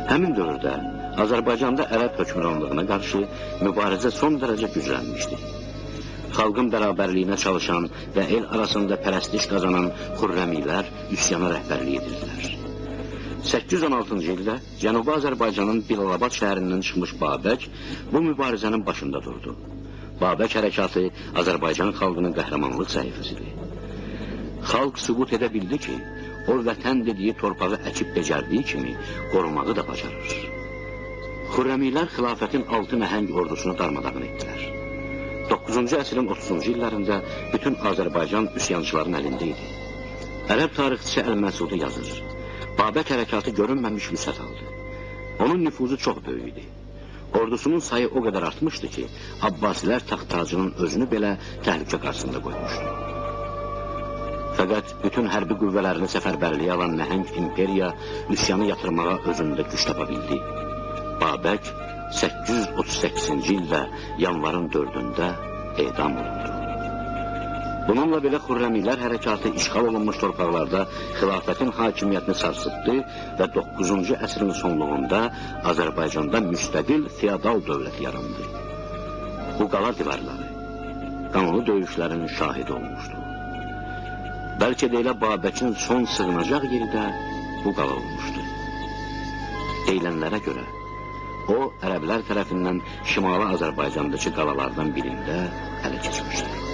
Həmin dövrdə Azərbaycanda ərəb hökmranlığına qarşı mübarizə son dərəcə güclənmişdi. Xalqın bərabərliyinə çalışan və el arasında pərəstiş qazanan Xürrəmilər üsyana rəhbərlik edirdilər. 816-cı ildə Cənubi Azərbaycanın Bilalabad şəhərindən çıxmış Babək bu mübarizənin başında durdu. Babək hərəkatı Azərbaycan xalqının qəhrəmanlıq səhifəsidir. Xalq sübut edə bildi ki, o vətən dediyi torpağı əkib becərdiyi kimi qorumağı da bacarır. Xürrəmilər xilafətin 6 nəhəng ordusunu darmadağın etdilər. 9-cu əsrin 30-cu illərində bütün Azərbaycan üsyançıların əlində idi. Ərəb tarixçisi Əl-Məsudi yazır. Babək hərəkatı görünməmiş vüsət aldı. Onun nüfuzu çox böyük idi. Ordusunun sayı o qədər artmışdı ki, Abbasilər taxt-tacının özünü belə təhlükə qarşısında qoymuşdu. Fəqət bütün hərbi qüvvələrini səfərbərliyə alan nəhəng imperiya üsyanı yatırmağa özündə güc tapa bildi. Babək 838-ci ildə yanvarın 4-də edam olundu. Bununla belə Xürrəmilər hərəkatı işğal olunmuş torpaqlarda xilafətin hakimiyyətini sarsıtdı və 9-cu əsrin sonluğunda Azərbaycanda müstəqil feodal dövlət yarandı. Bu qala divarları qanlı döyüşlərin şahidi olmuşdu. Bəlkə də elə Babəkin son sığınacaq yeri də bu qala olmuşdu. Deyilənlərə görə, o, ərəblər tərəfindən Şimali Azərbaycandakı qalalardan birində ələ keçmişdi.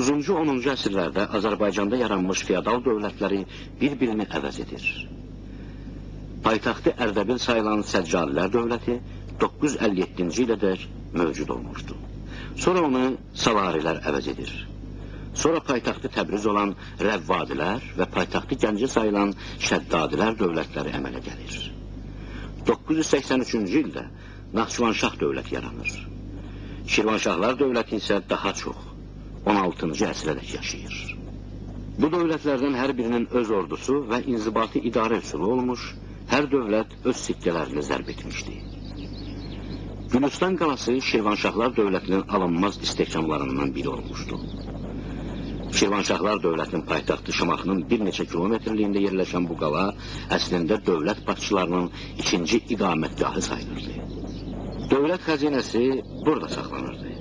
9-cu 10-cu əsrlərdə Azərbaycanda yaranmış feodal dövlətləri bir-birini əvəz edir. Paytaxtı Ərdəbil sayılan Səccalilər dövləti 957-ci ilədək mövcud olmuşdu. Sonra onu Salarilər əvəz edir. Sonra paytaxtı Təbriz olan Rəvvadilər və paytaxtı Gəncə sayılan Şəddadilər dövlətləri əmələ gəlir. 983-cü ildə Naxçıvanşah dövləti yaranır. Şirvanşahlar dövləti isə daha çox 16-cı əsrədək yaşayır. Bu dövlətlərdən hər birinin öz ordusu və inzibati idarə üsulu olmuş, hər dövlət öz sikkələrini zərb etmişdi. Gülüstan qalası Şirvanşahlar dövlətinin alınmaz istehkamlarından biri olmuşdu. Şirvanşahlar dövlətinin paytaxtı Şamaxının bir neçə kilometrliyində yerləşən bu qala əslində dövlət başçılarının ikinci iqamətgahı sayılırdı. Dövlət xəzinəsi burada saxlanırdı.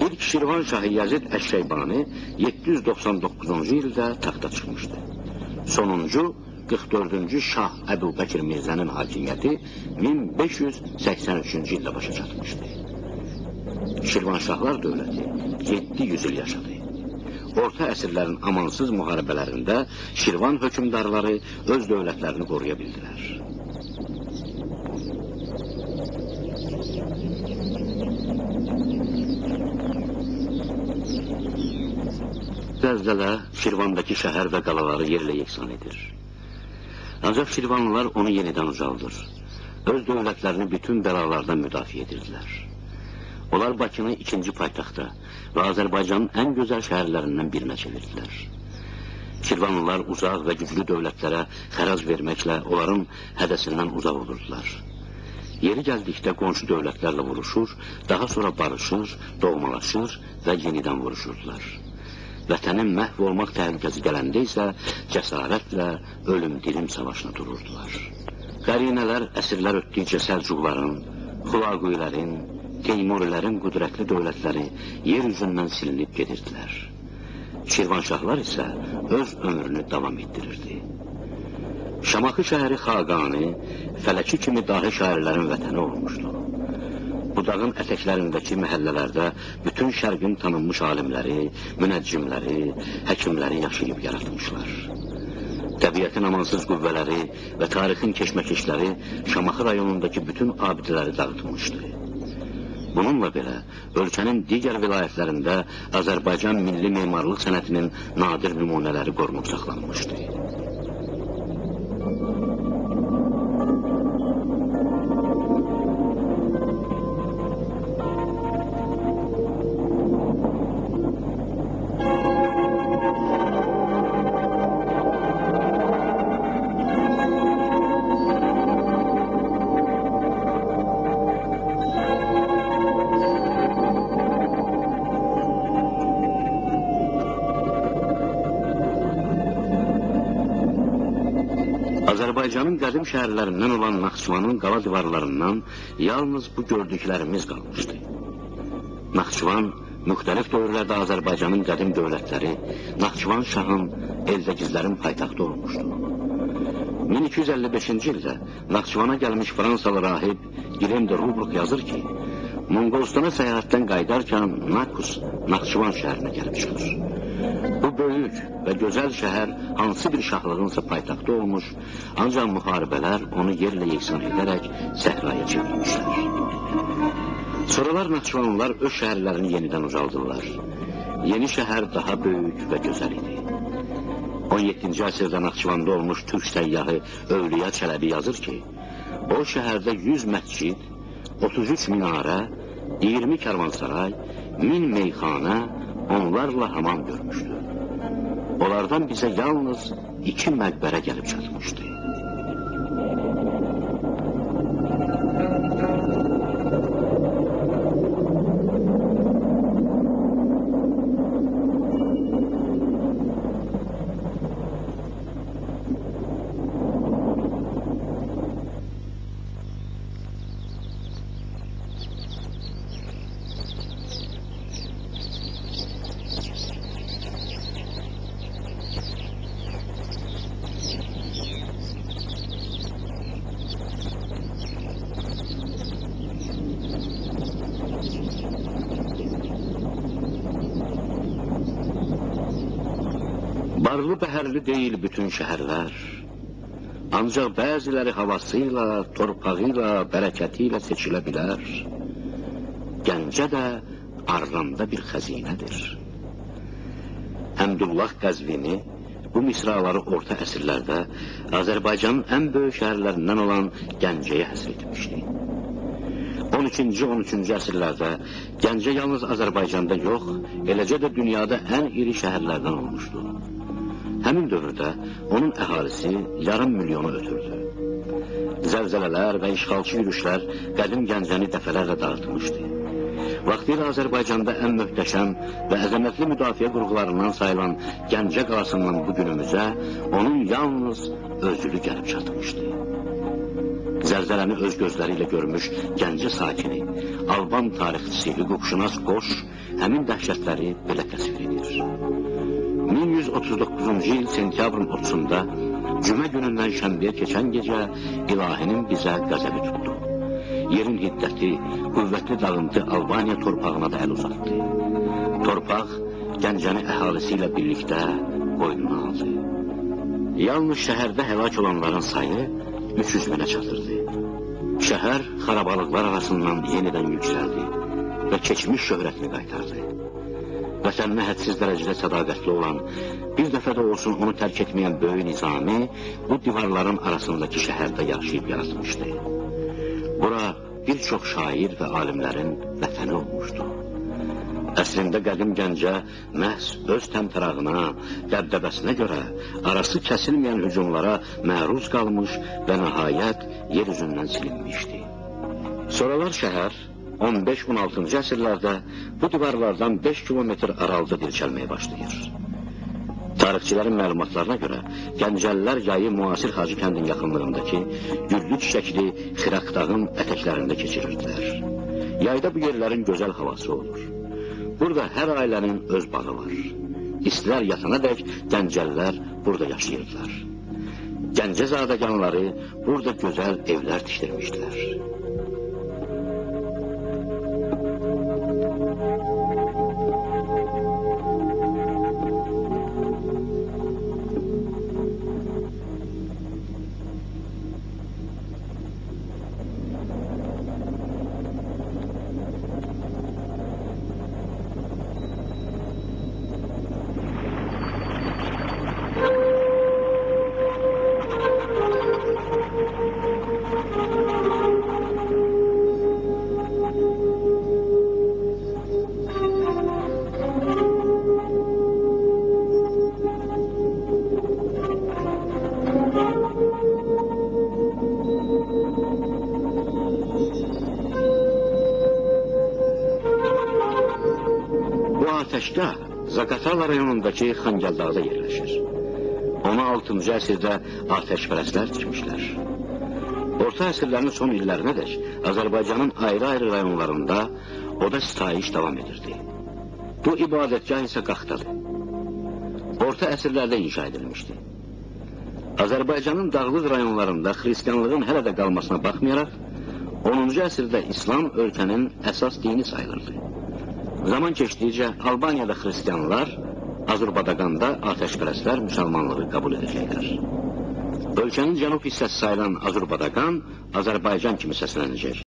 İlk Şirvanşahı Yazid Əş-Şeybani 799-cu ildə taxta çıxmışdı. Sonuncu 44-cü Şah Əbubəkir Mirzənin hakimiyyəti 1583-cü ildə başa çatmışdı. Şirvanşahlar dövləti 700 il yaşadı. Orta əsrlərin amansız müharibələrində Şirvan hökümdarları öz dövlətlərini qoruya bildilər. Zəlzələ Şirvandakı şəhər və qalaları yerlə yeksan edir. Ancaq Şirvanlılar onu yenidən ucaldır. Öz dövlətlərini bütün bəlalardan müdafiə edirdilər. Onlar Bakını ikinci paytaxta və Azərbaycanın ən gözəl şəhərlərindən birinə çevirdilər. Şirvanlılar uzaq və güclü dövlətlərə xərac verməklə onların hədəsindən uzaq olurdular. Yeri gəldikdə qonşu dövlətlərlə vuruşur, daha sonra barışır, doğmalaşır və yenidən vuruşurdular. Vətənin məhv olmaq təhlükəsi gələndə isə cəsarətlə ölüm-dirim savaşına dururdular. Qərinələr əsrlər ötdükcə Səlcuqların, Xulaqilərin, Teymurilərin qüdrətli dövlətləri yer üzündən silinib gedirdilər. Şirvanşahlar isə öz ömrünü davam etdirirdi. Şamaxı şəhəri Xaqani, Fələki kimi dahi şairlərin vətəni olmuşdu. Bu dağın ətəklərindəki məhəllələrdə bütün şərqin tanınmış alimləri, münəccimləri, həkimləri yaşayıb yaratmışlar. Təbiətin amansız qüvvələri və tarixin keşməkeşləri Şamaxı rayonundakı bütün abidələri dağıtmışdı. Bununla belə, ölkənin digər vilayətlərində Azərbaycan milli memarlıq sənətinin nadir nümunələri qorunub saxlanmışdı. Azərbaycanın qədim şəhərlərindən olan Naxçıvanın qala divarlarından yalnız bu gördüklərimiz qalmışdı. Naxçıvan, müxtəlif dövrlərdə Azərbaycanın qədim dövlətləri, Naxçıvan şahın, eldəgizlərin paytaxtı olmuşdu. 1255-ci ildə Naxçıvana gəlmiş Fransalı rahib Gilem de Rubruk yazır ki, Monqolistana səyahətdən qaydarkən Nakus, Naxçıvan şəhərinə gəlib çıxır. Bu böyük və gözəl şəhər hansı bir şahlığınsa paytaxtı olmuş, ancaq müharibələr onu yerlə yeksan edərək səhraya çevirmişlər. Sonralar Naxçıvanlılar öz şəhərlərini yenidən ucaldırlar. Yeni şəhər daha böyük və gözəl idi. 17-ci əsrdə Naxçıvanda olmuş türk səyyahı Övliya Çələbi yazır ki, o şəhərdə 100 məscid, 33 minarə, 20 karvansaray, 1000 meyxanə, onlarla hamam görmüşdü. Onlardan bizə yalnız 2 məqbərə gəlib çatmışdı. Barlı bəhərli deyil bütün şəhərlər, ancaq bəziləri havasıyla, torpağıyla, bərəkətiyle seçilə bilər. Gəncə də Arranda bir xəzinədir. Həmdullah Qəzvini bu misraları orta əsrlərdə Azərbaycanın ən böyük şəhərlərindən olan Gəncəyə həsr etmişdi. 12-13-cü əsrlərdə Gəncə yalnız Azərbaycanda yox, eləcə də dünyada ən iri şəhərlərdən olmuşdu. Həmin dövrdə onun əhalisi yarım milyonu ötürdü. Zəlzələlər və işğalçı yürüşlər qədim Gəncəni dəfələrlə dağıtmışdı. Vaxtilə Azərbaycanda ən möhtəşəm və əzəmətli müdafiə qurğularından sayılan Gəncə qalasından bugünümüzə onun yalnız özülü gəlib çatmışdı. Zəlzələni öz gözləri ilə görmüş Gəncə sakini, Alban tarixçisi, hüquqşünas Qoş həmin dəhşətləri belə təsvir edir. 1139-cu il sentyabrın 30-da cümə günündən şənbəyə keçən gecə ilahinin bizə qəzəbi tutdu. Yerin hiddəti, qüvvətli dağıntı Albaniya torpağına da əl uzatdı. Torpaq Gəncəni əhalisi ilə birlikdə boynuna aldı. Yalnız şəhərdə həlak olanların sayı 300 minə çatırdı. Şəhər xarabalıqlar arasından yenidən yüksəldi və keçmiş şöhrətini qaytardı. Vətəninə hədsiz dərəcədə sədaqətli olan, bir dəfə də olsun onu tərk etməyən böyük Nizami bu divarların arasındakı şəhərdə yaşayıb yaratmışdı. Bura bir çox şair və alimlərin vətəni olmuşdu. Əslində qədim Gəncə məhz öz təmtərağına, dəbdəbəsinə görə arası kəsilməyən hücumlara məruz qalmış və nəhayət yer üzündən silinmişdi. Sonralar şəhər 15-16-cı əsrlərdə bu divarlardan 5 kilometr aralıda dirçəlməyə başlayır. Tarixçilərin məlumatlarına görə Gəncəlilər yayı müasir Hacı kəndin yaxınlığındakı güllü çiçəkli Xiraqdağın ətəklərində keçirirdilər. Yayda bu yerlərin gözəl havası olur. Burada hər ailənin öz bağı var. İstilər yatana dək Gəncəlilər burada yaşayırdılar. Gəncə zadəganları burada gözəl evlər tikdirmişdilər. Zaqatala rayonundakı Xəngəldağda yerləşir. 16-cı əsrdə atəşpərəstlər tikmişlər. Orta əsrlərin son illərinədək Azərbaycanın ayrı-ayrı rayonlarında oda sitayiş davam edirdi. Bu ibadətgah isə Qaxdadır. Orta əsrlərdə inşa edilmişdi. Azərbaycanın dağlıq rayonlarında xristianlığın hələ də qalmasına baxmayaraq, 10-cu əsrdə İslam ölkənin əsas dini sayılırdı. Zaman keçdikcə Albaniyada xristianlar, Azərbaycanda atəşpərəstlər müsəlmanlığı qəbul edəcəklər. Ölkənin cənub hissəsi sayılan Azərbaycan Azərbaycan kimi səslənəcək.